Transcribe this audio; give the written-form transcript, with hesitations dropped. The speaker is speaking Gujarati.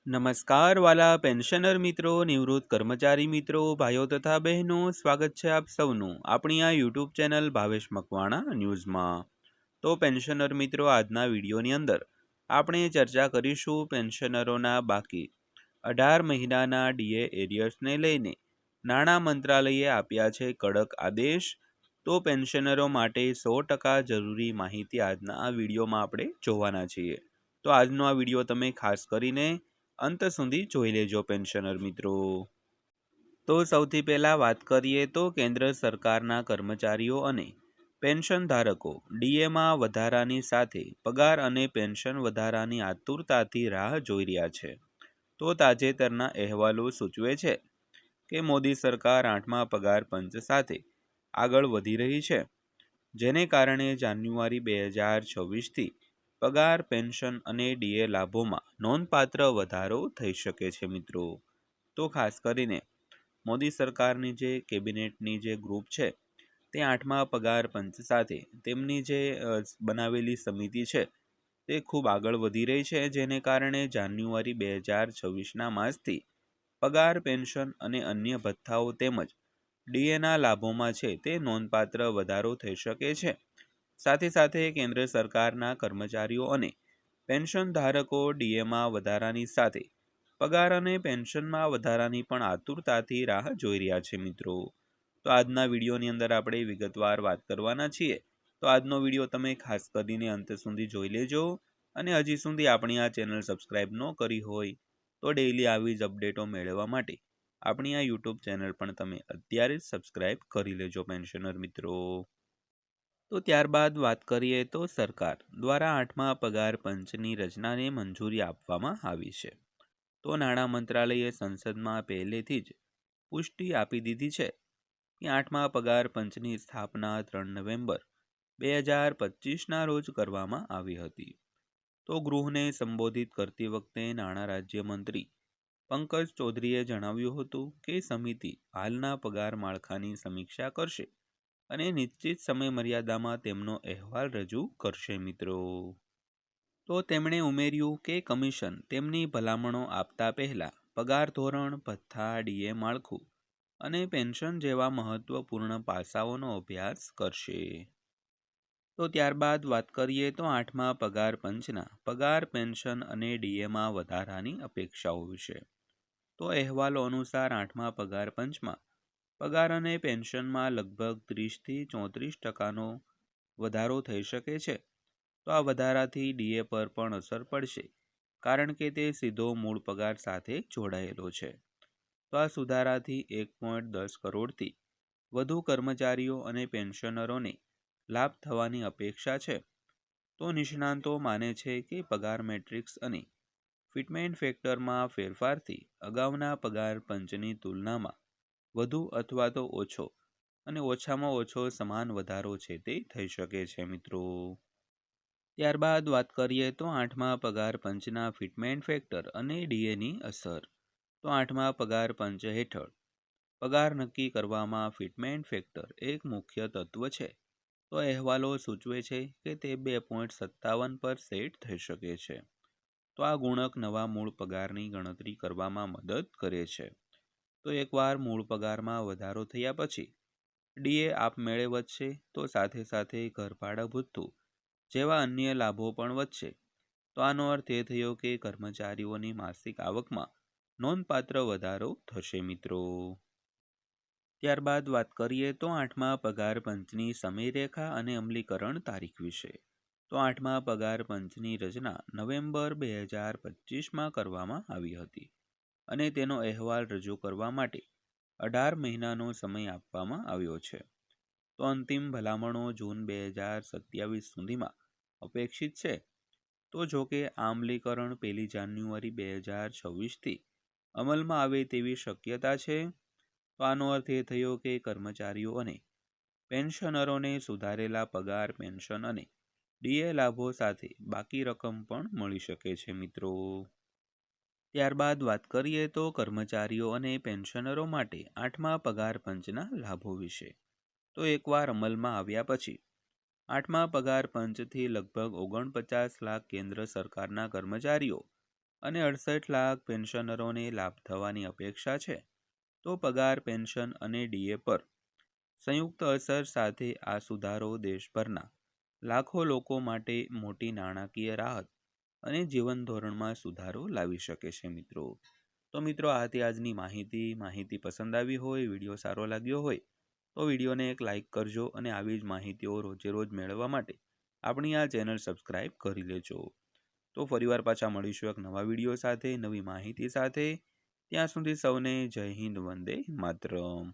નમસ્કાર વાલા પેન્શનર મિત્રો, નિવૃત્ત કર્મચારી મિત્રો, ભાઈઓ તથા બહેનો, સ્વાગત છે આપ સૌનું આપણી આ યુટ્યુબ ચેનલ ભાવેશ મકવાણા ન્યૂઝમાં। તો પેન્શનર મિત્રો, આજના વિડીયોની અંદર આપણે ચર્ચા કરીશું પેન્શનરોના બાકી 18 મહિનાના ડીએ એરિયર્સને લઈને નાણાં મંત્રાલયે આપ્યા છે કડક આદેશ। તો પેન્શનરો માટે 100% જરૂરી માહિતી આજના આ વિડીયોમાં આપણે જોવાના છીએ। તો આજનો આ વિડીયો તમે ખાસ કરીને અંત સુધી જોઈ લેજો પેન્શનર મિત્રો। તો સૌથી પહેલા વાત કરીએ તો કેન્દ્ર સરકારના કર્મચારીઓ અને પેન્શન ધારકો ડીએમાં વધારાની સાથે પગાર અને પેન્શન વધારાની આતુરતાથી રાહ જોઈ રહ્યા છે। તો તાજેતરના અહેવાલો સૂચવે છે કે મોદી સરકાર 8મા પગાર પંચ સાથે આગળ વધી રહી છે, જેને કારણે જાન્યુઆરી 2026થી પગાર, પેન્શન અને ડીએ લાભોમાં નોંધપાત્ર વધારો થઈ શકે છે મિત્રો। તો ખાસ કરીને મોદી સરકારની જે કેબિનેટની જે ગ્રુપ છે તે 8મા પગાર પંચ સાથે તેમની જે બનાવેલી સમિતિ છે તે ખૂબ આગળ વધી રહી છે, જેને કારણે જાન્યુઆરી 2026ના માસથી પગાર, પેન્શન અને અન્ય ભથ્થાઓ તેમજ ડીએના લાભોમાં છે તે નોંધપાત્ર વધારો થઈ શકે છે। સાથે સાથે કેન્દ્ર સરકારના કર્મચારીઓ અને પેન્શન ધારકો ડીએમાં વધારાની સાથે પગાર અને પેન્શનમાં વધારાની પણ આતુરતાથી રાહ જોઈ રહ્યા છે મિત્રો। તો આજના વિડીયોની અંદર આપણે વિગતવાર વાત કરવાના છીએ, તો આજનો વિડીયો તમે ખાસ કરીને અંત સુધી જોઈ લેજો। અને હજી સુધી આપણી આ ચેનલ સબસ્ક્રાઈબ ન કરી હોય તો ડેઈલી આવી જ અપડેટો મેળવવા માટે આપણી આ યુટ્યુબ ચેનલ પણ તમે અત્યારે જ સબસ્ક્રાઈબ કરી લેજો પેન્શનર મિત્રો। તો ત્યારબાદ વાત કરીએ તો સરકાર દ્વારા 8મા પગાર પંચની રચનાને મંજૂરી આપવામાં આવી છે। તો નાણાં મંત્રાલયે સંસદમાં પહેલેથી જ પુષ્ટિ આપી દીધી છે કે 8મા પગાર પંચની સ્થાપના 3 નવેમ્બર 2025ના રોજ કરવામાં આવી હતી। તો ગૃહને સંબોધિત કરતી વખતે નાણાં રાજ્યમંત્રી પંકજ ચૌધરીએ જણાવ્યું હતું કે સમિતિ હાલના પગાર માળખાની સમીક્ષા કરશે અને નિશ્ચિત સમય મર્યાદામાં તેમનો અહેવાલ રજૂ કરશે મિત્રો। તો તેમણે ઉમેર્યું કે કમિશન તેમની ભલામણો આપતા પહેલા પગાર ધોરણ, ભથ્થા, ડીએ માળખું અને પેન્શન જેવા મહત્વપૂર્ણ પાસાઓનો અભ્યાસ કરશે। તો ત્યારબાદ વાત કરીએ તો 8મા પગાર પંચના પગાર, પેન્શન અને ડીએમાં વધારાની અપેક્ષાઓ વિશે। તો અહેવાલો અનુસાર 8મા પગાર પંચમાં પગાર અને પેન્શનમાં લગભગ 30થી 34%નો વધારો થઈ શકે છે। તો આ વધારાથી ડીએ પર પણ અસર પડશે, કારણ કે તે સીધો મૂળ પગાર સાથે જોડાયેલો છે। તો આ સુધારાથી 1.10 કરોડથી વધુ કર્મચારીઓ અને પેન્શનરોને લાભ થવાની અપેક્ષા છે। તો નિષ્ણાતો માને છે કે પગાર મેટ્રિક્સ અને ફિટમેન્ટ ફેક્ટરમાં ફેરફારથી અગાઉના પગાર પંચની તુલનામાં વધુ અથવા તો ઓછો અને ઓછામાં ઓછો સમાન વધારો છે તે થઈ શકે છે મિત્રો। ત્યારબાદ વાત કરીએ તો 8મા પગાર પંચના ફિટમેન્ટ ફેક્ટર અને ડીએની અસર। તો 8મા પગાર પંચ હેઠળ પગાર નક્કી કરવામાં ફિટમેન્ટ ફેક્ટર એક મુખ્ય તત્વ છે। તો અહેવાલો સૂચવે છે કે તે 2.57 પર સેટ થઈ શકે છે। તો આ ગુણક નવા મૂળ પગારની ગણતરી કરવામાં મદદ કરે છે। તો એકવાર મૂળ પગારમાં વધારો થયા પછી ડીએ આપમેળે વધશે, તો સાથે સાથે ઘરભાડા ભથ્થું જેવા અન્ય લાભો પણ વધશે। તો આનો અર્થ એ થયો કે કર્મચારીઓની માસિક આવકમાં નોંધપાત્ર વધારો થશે મિત્રો। ત્યારબાદ વાત કરીએ તો 8મા પગાર પંચની સમયરેખા અને અમલીકરણ તારીખ વિશે। તો 8મા પગાર પંચની રચના નવેમ્બર 2025માં કરવામાં આવી હતી અને તેનો અહેવાલ રજૂ કરવા માટે 18 મહિનાનો સમય આપવામાં આવ્યો છે। તો અંતિમ ભલામણો જૂન 2027 સુધીમાં અપેક્ષિત છે। તો જોકે આ અમલીકરણ 1 જાન્યુઆરી 2026થી અમલમાં આવે તેવી શક્યતા છે। તો આનો અર્થ એ થયો કે કર્મચારીઓ અને પેન્શનરોને સુધારેલા પગાર, પેન્શન અને ડીએ લાભો સાથે બાકી રકમ પણ મળી શકે છે મિત્રો। ત્યારબાદ વાત કરીએ તો કર્મચારીઓ અને પેન્શનરો માટે 8મા પગાર પંચના લાભો વિશે। તો એકવાર અમલમાં આવ્યા પછી 8મા પગાર પંચથી લગભગ 49 લાખ કેન્દ્ર સરકારના કર્મચારીઓ અને 68 લાખ પેન્શનરોને લાભ થવાની અપેક્ષા છે. તો પગાર, પેન્શન અને ડીએ પર સંયુક્ત અસર સાથે આ સુધારો દેશભરના લાખો લોકો માટે મોટી નાણાકીય રાહત અને જીવન ધોરણમાં સુધારો લાવી શકે છે મિત્રો. તો મિત્રો, આ હતી આજની માહિતી પસંદ આવી હોય, વિડીયો સારો લાગ્યો હોય તો વિડીયોને એક લાઇક કરજો અને આવી જ માહિતીઓ રોજે રોજ મેળવવા માટે આપણી આ ચેનલ સબસ્ક્રાઈબ કરી લેજો. તો ફરીવાર પાછા મળીશું એક નવા વિડીયો સાથે, નવી માહિતી સાથે. ત્યાં સુધી સૌને જય હિન્દ, વંદે માતરમ.